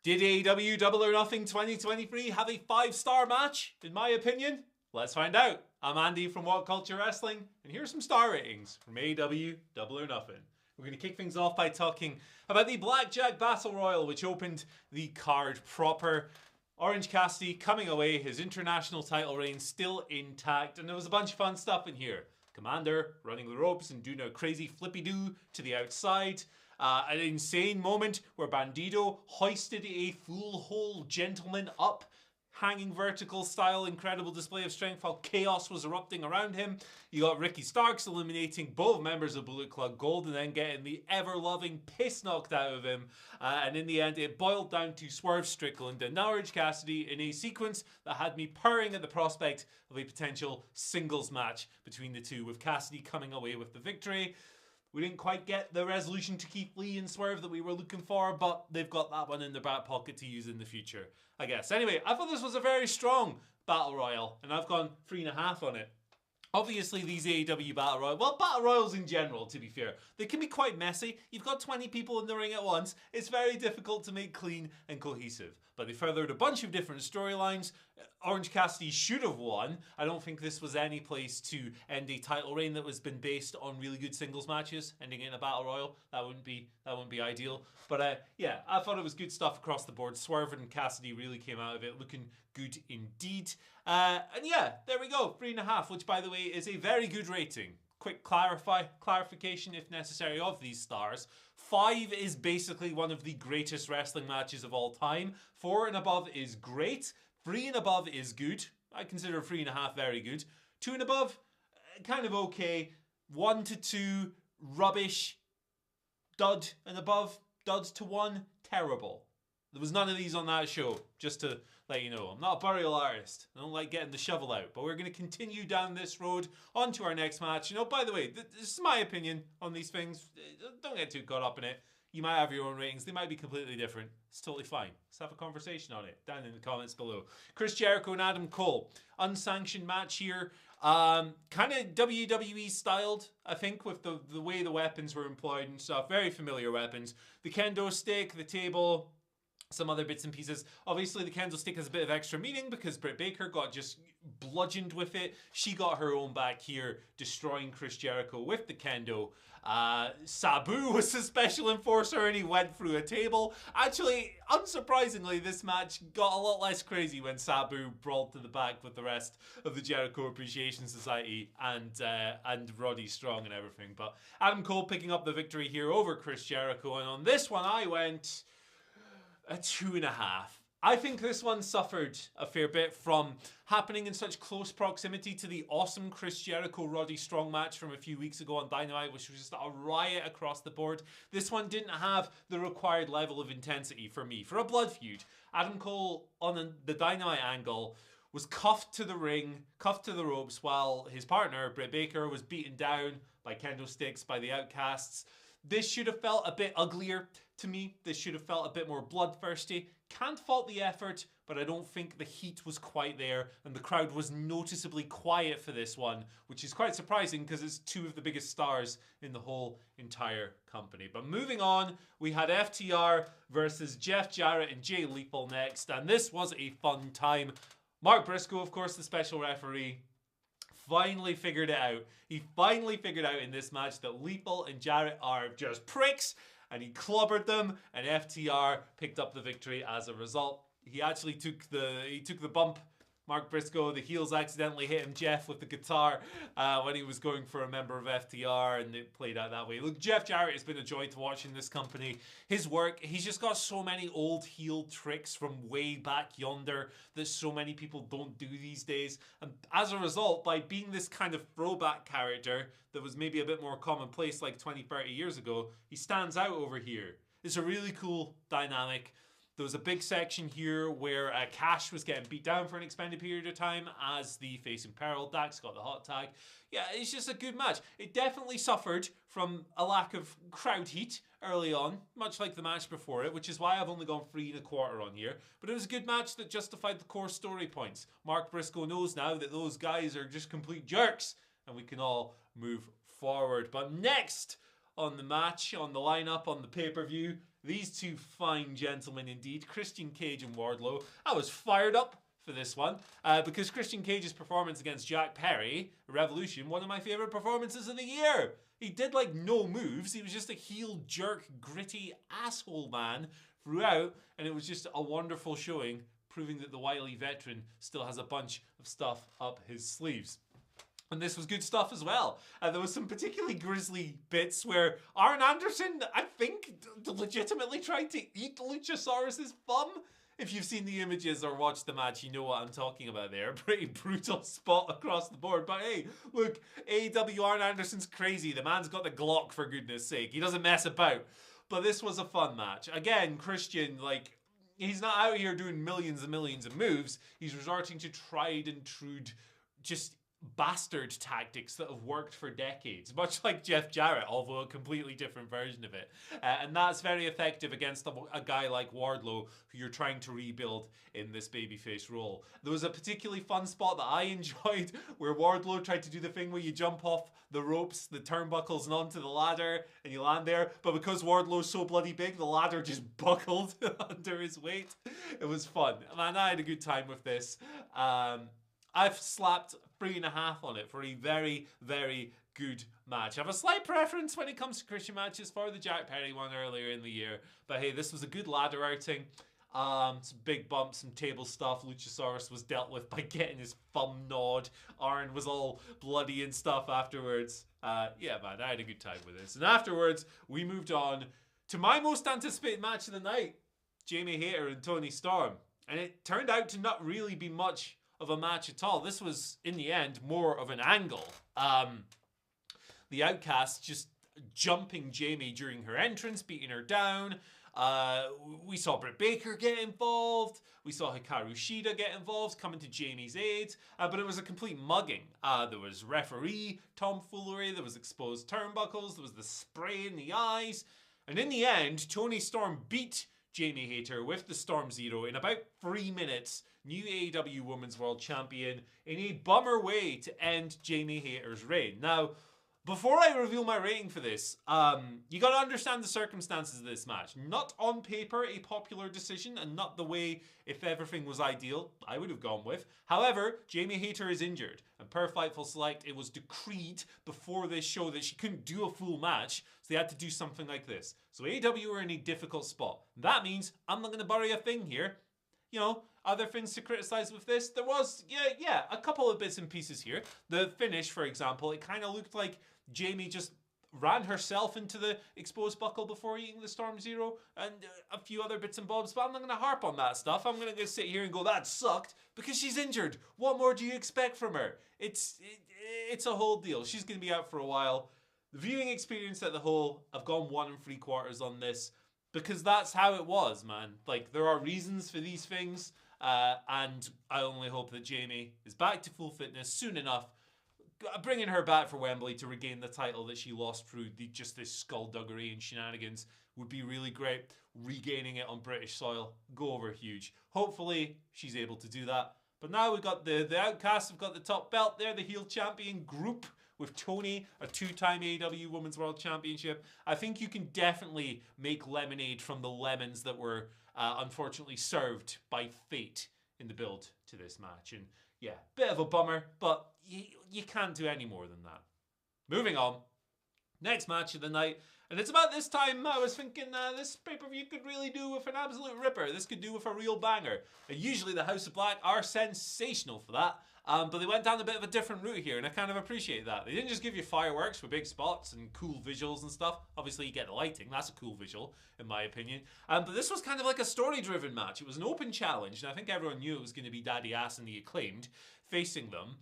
Did AEW Double or Nothing 2023 have a 5-star match? In my opinion, let's find out. I'm Andy from WhatCulture Wrestling, and here's some star ratings from AEW Double or Nothing. We're going to kick things off by talking about the Blackjack Battle Royal, which opened the card proper. Orange Cassidy coming away, his international title reign still intact, and there was a bunch of fun stuff in here. Commander running the ropes and doing a crazy flippy-doo to the outside. An insane moment where Bandido hoisted a full hole gentleman up, hanging vertical style, incredible display of strength while chaos was erupting around him. You got Ricky Starks eliminating both members of Bullet Club Gold and then getting the ever-loving piss knocked out of him. And in the end, it boiled down to Swerve Strickland and Orange Cassidy in a sequence that had me purring at the prospect of a potential singles match between the two, with Cassidy coming away with the victory. We didn't quite get the resolution to Keith Lee and Swerve that we were looking for, but they've got that one in their back pocket to use in the future, I guess. Anyway, I thought this was a very strong Battle Royal, and I've gone 3.5 on it. Obviously, these AEW Battle Royals, well, Battle Royals in general, to be fair, they can be quite messy. You've got 20 people in the ring at once. It's very difficult to make clean and cohesive. But they furthered a bunch of different storylines. Orange Cassidy should have won. I don't think this was any place to end a title reign that was been based on really good singles matches, ending in a Battle Royal. That wouldn't be ideal. But yeah, I thought it was good stuff across the board. Swerve and Cassidy really came out of it looking good indeed. And yeah, there we go, 3.5, which by the way is a very good rating. Quick clarification if necessary of these stars. 5 is basically one of the greatest wrestling matches of all time. 4 and above is great. 3 and above is good. I consider 3.5 very good. 2 and above, kind of okay. 1 to 2, rubbish. Dud and above, dud to 1, terrible. There was none of these on that show, just to let you know. I'm not a burial artist. I don't like getting the shovel out. But we're going to continue down this road on to our next match. You know, by the way, this is my opinion on these things. Don't get too caught up in it. You might have your own ratings. They might be completely different. It's totally fine. Let's have a conversation on it down in the comments below. Chris Jericho and Adam Cole. Unsanctioned match here. Kind of WWE styled, I think, with the way the weapons were employed and stuff. Very familiar weapons. The kendo stick, the table, some other bits and pieces. Obviously, the kendo stick has a bit of extra meaning because Britt Baker got just bludgeoned with it. She got her own back here, destroying Chris Jericho with the kendo. Sabu was the special enforcer and he went through a table. Actually, unsurprisingly, this match got a lot less crazy when Sabu brawled to the back with the rest of the Jericho Appreciation Society and Roddy Strong and everything. But Adam Cole picking up the victory here over Chris Jericho. And on this one, I went a 2.5. I think this one suffered a fair bit from happening in such close proximity to the awesome Chris Jericho-Roddy Strong match from a few weeks ago on Dynamite, which was just a riot across the board. This one didn't have the required level of intensity for me. For a blood feud, Adam Cole on the Dynamite angle was cuffed to the ring, cuffed to the ropes, while his partner, Britt Baker, was beaten down by kendo sticks by the Outcasts. This should have felt a bit uglier to me. This should have felt a bit more bloodthirsty. Can't fault the effort, but I don't think the heat was quite there, and the crowd was noticeably quiet for this one, which is quite surprising because it's 2 of the biggest stars in the whole entire company. But moving on, we had FTR versus Jeff Jarrett and Jay Lethal next, and this was a fun time. Mark Briscoe, of course, the special referee, finally figured it out. He finally figured out in this match that Lethal and Jarrett are just pricks, and he clobbered them, and FTR picked up the victory as a result. He actually took the bump. Mark Briscoe, the heels accidentally hit him, Jeff, with the guitar when he was going for a member of FTR, and it played out that way. Look, Jeff Jarrett has been a joy to watch in this company. His work, he's just got so many old heel tricks from way back yonder that so many people don't do these days. And as a result, by being this kind of throwback character that was maybe a bit more commonplace like 20, 30 years ago, he stands out over here. It's a really cool dynamic. There was a big section here where Cash was getting beat down for an extended period of time as the face in peril. Dax got the hot tag. Yeah, it's just a good match. It definitely suffered from a lack of crowd heat early on, much like the match before it, which is why I've only gone 3.25 on here. But it was a good match that justified the core story points. Mark Briscoe knows now that those guys are just complete jerks, and we can all move forward. But next on the match, on the lineup, on the pay-per-view, these two fine gentlemen indeed, Christian Cage and Wardlow. I was fired up for this one because Christian Cage's performance against Jack Perry, Revolution, one of my favorite performances of the year. He did like no moves. He was just a heel jerk, gritty asshole man throughout, and it was just a wonderful showing, proving that the wily veteran still has a bunch of stuff up his sleeves. And this was good stuff as well. There was some particularly grisly bits where Arn Anderson, I think, legitimately tried to eat Luchasaurus's thumb. If you've seen the images or watched the match, you know what I'm talking about there. Pretty brutal spot across the board. But hey, look, AEW Arn Anderson's crazy. The man's got the Glock, for goodness sake. He doesn't mess about. But this was a fun match. Again, Christian, like, he's not out here doing millions and millions of moves. He's resorting to tried and true, just bastard tactics that have worked for decades, much like Jeff Jarrett, although a completely different version of it. And that's very effective against a guy like Wardlow, who you're trying to rebuild in this babyface role. There was a particularly fun spot that I enjoyed where Wardlow tried to do the thing where you jump off the ropes, the turnbuckles, and onto the ladder, and you land there. But because Wardlow's so bloody big, the ladder just buckled under his weight. It was fun. Man, I had a good time with this. I've slapped 3.5 on it for a very, very good match. I have a slight preference when it comes to Christian matches for the Jack Perry one earlier in the year. But hey, this was a good ladder outing. Some big bumps, some table stuff. Luchasaurus was dealt with by getting his thumb gnawed. Arn was all bloody and stuff afterwards. Yeah, man, I had a good time with this. And afterwards, we moved on to my most anticipated match of the night. Jamie Hayter and Toni Storm. And it turned out to not really be much of a match at all. This was, in the end, more of an angle. The Outcast just jumping Jamie during her entrance, beating her down. We saw Britt Baker get involved. We saw Hikaru Shida get involved, coming to Jamie's aid. But it was a complete mugging. There was referee tomfoolery. There was exposed turnbuckles. There was the spray in the eyes. And in the end, Toni Storm beat Jamie Hayter with the Storm Zero in about 3 minutes. New AEW Women's World Champion in a bummer way to end Jamie Hayter's reign. Now, before I reveal my rating for this, you got to understand the circumstances of this match. Not on paper a popular decision, and not the way, if everything was ideal, I would have gone with. However, Jamie Hayter is injured, and per Fightful Select, it was decreed before this show that she couldn't do a full match, so they had to do something like this. So AEW were in a difficult spot. That means I'm not going to bury a thing here. You know, other things to criticize with this, there was, yeah, a couple of bits and pieces here. The finish, for example, it kind of looked like Jamie just ran herself into the exposed buckle before eating the Storm Zero, and a few other bits and bobs, but I'm not going to harp on that stuff. I'm going to sit here and go, that sucked, because she's injured. What more do you expect from her? It's a whole deal. She's going to be out for a while. The viewing experience at the whole, I've gone 1 3/4 on this, because that's how it was, man. Like, there are reasons for these things, and I only hope that Jamie is back to full fitness soon enough. Bringing her back for Wembley to regain the title that she lost through just this skullduggery and shenanigans would be really great. Regaining it on British soil, go over huge. Hopefully, she's able to do that. But now we've got the Outcasts, we've got the top belt there, the heel champion group, with Toni, a 2-time AEW Women's World Championship. I think you can definitely make lemonade from the lemons that were unfortunately served by fate in the build to this match. And yeah, bit of a bummer, but you can't do any more than that. Moving on. Next match of the night. And it's about this time I was thinking this pay-per-view could really do with an absolute ripper. This could do with a real banger. And usually the House of Black are sensational for that. But they went down a bit of a different route here, and I kind of appreciate that. They didn't just give you fireworks with big spots and cool visuals and stuff. Obviously, you get the lighting. That's a cool visual, in my opinion. But this was kind of like a story-driven match. It was an open challenge, and I think everyone knew it was going to be Daddy Ass and the Acclaimed facing them.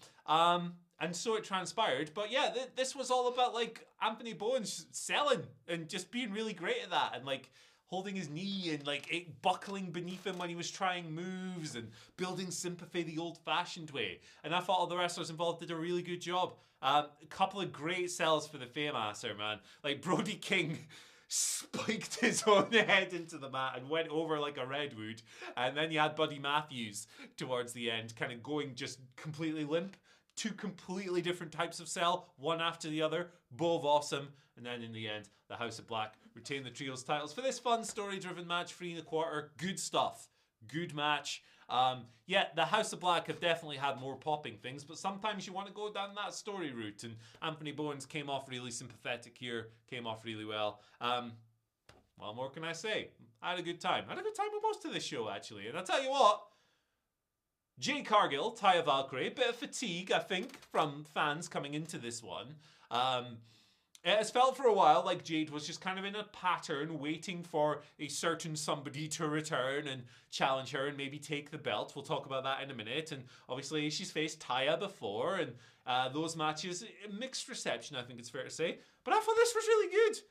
And so it transpired. But yeah, this was all about, like, Anthony Bowens selling and just being really great at that. And, like, holding his knee and, like, it buckling beneath him when he was trying moves and building sympathy the old-fashioned way. And I thought all the wrestlers involved did a really good job. A couple of great sells for the Fameasser, man. Like, Brody King spiked his own head into the mat and went over like a redwood. And then you had Buddy Matthews towards the end, kind of going just completely limp, two completely different types of sell, one after the other, both awesome. And then in the end, the House of Black retain the trios titles for this fun story-driven match, 3 1/4. Good stuff. Good match. Yeah, the House of Black have definitely had more popping things, but sometimes you want to go down that story route, and Anthony Bowens came off really sympathetic here, came off really well. What more can I say? I had a good time. I had a good time with most of this show, actually. And I'll tell you what, Jade Cargill, Taya Valkyrie, a bit of fatigue, I think, from fans coming into this one. It has felt for a while like Jade was just kind of in a pattern, waiting for a certain somebody to return and challenge her and maybe take the belt. We'll talk about that in a minute. And obviously she's faced Taya before, and those matches, mixed reception, I think it's fair to say. But I thought this was really good.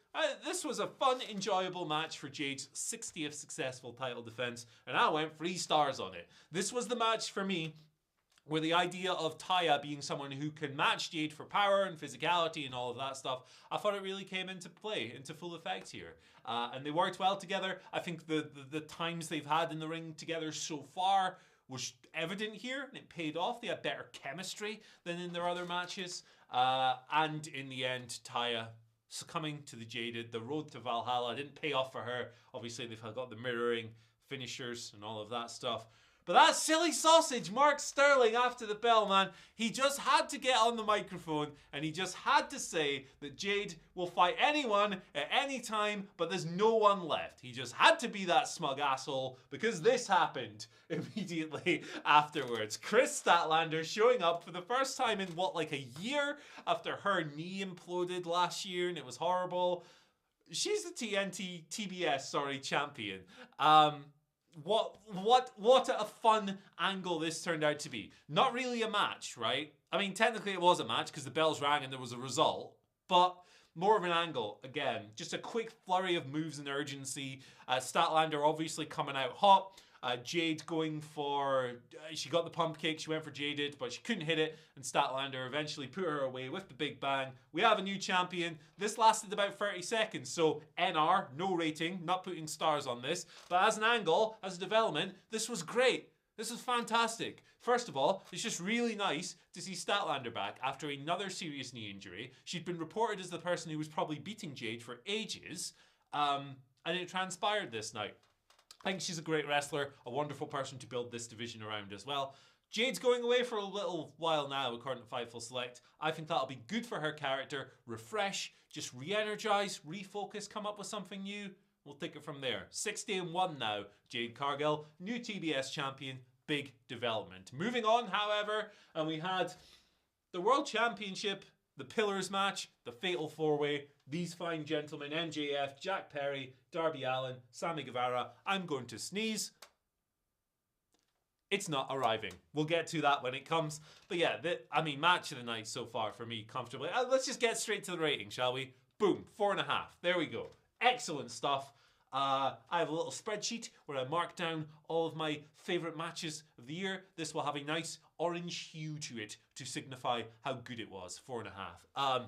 This was a fun, enjoyable match for Jade's 60th successful title defense, and I went 3 stars on it. This was the match for me where the idea of Taya being someone who can match Jade for power and physicality and all of that stuff, I thought it really came into play, into full effect here. And they worked well together. I think the times they've had in the ring together so far was evident here, and it paid off. They had better chemistry than in their other matches. And in the end, Taya succumbing to the Jaded, the road to Valhalla didn't pay off for her. Obviously, they've got the mirroring finishers and all of that stuff. But that silly sausage, Mark Sterling, after the bell, man, he just had to get on the microphone and he just had to say that Jade will fight anyone at any time, but there's no one left. He just had to be that smug asshole because this happened immediately afterwards. Chris Statlander showing up for the first time in, like a year after her knee imploded last year and it was horrible. She's the TBS champion. What a fun angle this turned out to be. Not really a match, right? I mean, technically it was a match because the bells rang and there was a result, but more of an angle. Again, just a quick flurry of moves and urgency. Statlander obviously coming out hot. Jade going for, she got the pump kick, she went for Jaded, but she couldn't hit it, and Statlander eventually put her away with the big bang. We have a new champion. This lasted about 30 seconds, so NR, no rating, not putting stars on this, but as an angle, as a development, this was great. This was fantastic. First of all, it's just really nice to see Statlander back after another serious knee injury. She'd been reported as the person who was probably beating Jade for ages, and it transpired this night. I think she's a great wrestler, a wonderful person to build this division around as well. Jade's going away for a little while now, according to Fightful Select. I think that'll be good for her character. Refresh, just re-energize, refocus, come up with something new. We'll take it from there. 60-1 now, Jade Cargill, new TBS champion, big development. Moving on, however, and we had the World Championship, the Pillars match, the Fatal 4-Way, these fine gentlemen, MJF, Jack Perry, Darby Allin, Sammy Guevara. I'm going to sneeze. It's not arriving. We'll get to that when it comes. But yeah, match of the night so far for me, comfortably. Let's just get straight to the rating, shall we? Boom, 4.5. There we go. Excellent stuff. I have a little spreadsheet where I mark down all of my favourite matches of the year. This will have a nice orange hue to it to signify how good it was. 4.5.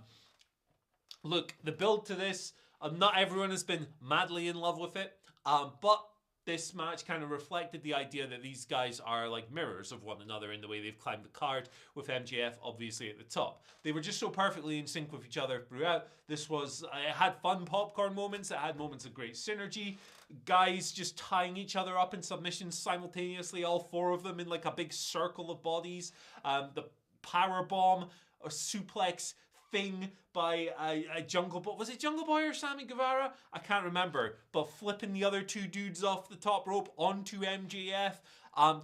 Look, the build to this, not everyone has been madly in love with it, but this match kind of reflected the idea that these guys are like mirrors of one another in the way they've climbed the card, with MJF obviously at the top. They were just so perfectly in sync with each other throughout. This was, it had fun popcorn moments, it had moments of great synergy, guys just tying each other up in submissions simultaneously, all 4 of them in like a big circle of bodies. The power bomb or suplex thing by a Jungle Boy. Was it Jungle Boy or Sammy Guevara? I can't remember. But flipping the other 2 dudes off the top rope onto MJF.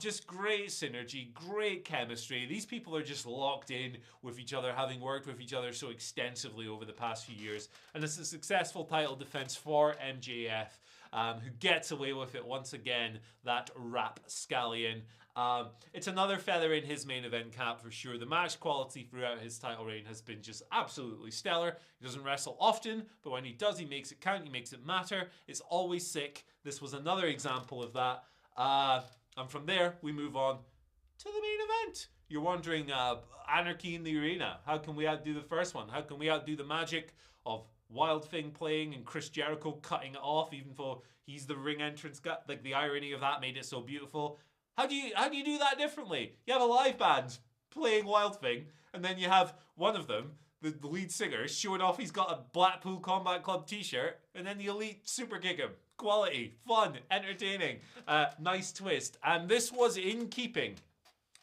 Just great synergy, great chemistry. These people are just locked in with each other, having worked with each other so extensively over the past few years. And it's a successful title defense for MJF, who gets away with it once again, that rapscallion. It's another feather in his main event cap for sure. The match quality throughout his title reign has been just absolutely stellar. He doesn't wrestle often, but when he does, he makes it count, he makes it matter. It's always sick. This was another example of that. And from there, we move on to the main event. You're wondering, Anarchy in the Arena. How can we outdo the first one? How can we outdo the magic of Wild Thing playing and Chris Jericho cutting it off, even though he's the ring entrance guy? Like, the irony of that made it so beautiful. How do you do that differently? You have a live band. playing Wild Thing, and then you have one of them, the lead singer, showing off he's got a Blackpool Combat Club t-shirt, and then the Elite super kick him. Quality, fun, entertaining, nice twist. And this was in keeping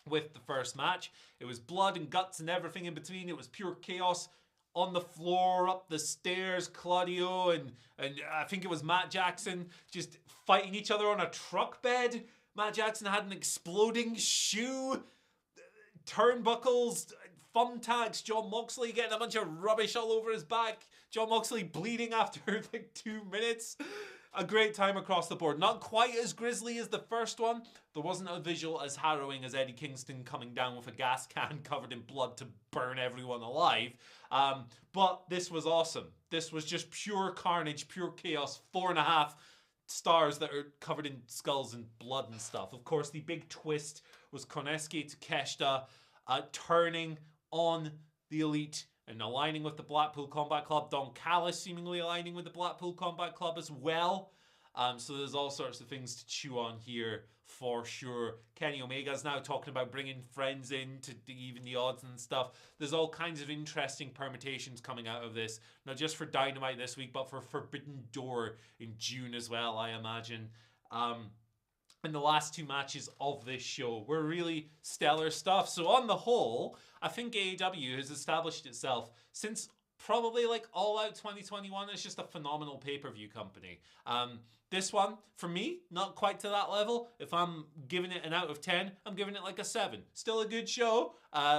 with the first match. It was blood and guts and everything in between. It was pure chaos on the floor, up the stairs. Claudio and I think it was Matt Jackson just fighting each other on a truck bed. Matt Jackson had an exploding shoe, turnbuckles, thumbtacks, Jon Moxley getting a bunch of rubbish all over his back, Jon Moxley bleeding after like 2 minutes. A great time across the board. Not quite as grisly as the first one. There wasn't a visual as harrowing as Eddie Kingston coming down with a gas can covered in blood to burn everyone alive. But this was awesome. This was just pure carnage, pure chaos. 4.5 stars that are covered in skulls and blood and stuff. Of course, the big twist was Konesuke Takeshita turning on the Elite and aligning with the Blackpool Combat Club. Don Callis seemingly aligning with the Blackpool Combat Club as well. So there's all sorts of things to chew on here for sure. Kenny Omega's now talking about bringing friends in to even the odds and stuff. There's all kinds of interesting permutations coming out of this. Not just for Dynamite this week, but for Forbidden Door in June as well, I imagine. And the last 2 matches of this show were really stellar stuff. So on the whole, I think AEW has established itself since probably like All Out 2021 as just a phenomenal pay-per-view company. This one, for me, not quite to that level. If I'm giving it an out of 10, I'm giving it like a 7. Still a good show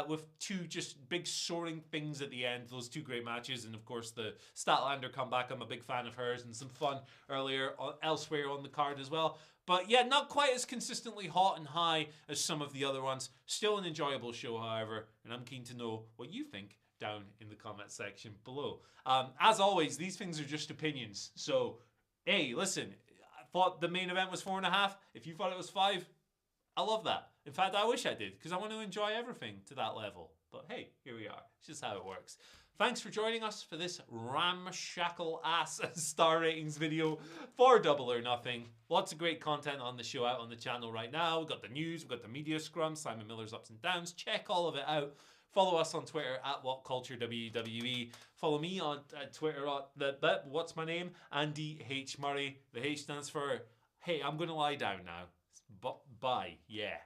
with 2 just big soaring things at the end. Those 2 great matches, and of course the Statlander comeback. I'm a big fan of hers, and some fun earlier elsewhere on the card as well. But yeah, not quite as consistently hot and high as some of the other ones. Still an enjoyable show, however, and I'm keen to know what you think down in the comment section below. As always, these things are just opinions. So, hey, listen, I thought the main event was 4.5. If you thought it was 5, I love that. In fact, I wish I did, because I want to enjoy everything to that level. But hey, here we are. It's just how it works. Thanks for joining us for this ramshackle-ass star ratings video for Double or Nothing. Lots of great content on the show out on the channel right now. We've got the news, we've got the media scrum, Simon Miller's ups and downs. Check all of it out. Follow us on Twitter at WhatCulture WWE. Follow me on Twitter at what's my name? Andy H. Murray. The H stands for, hey, I'm going to lie down now. Bye. Yeah.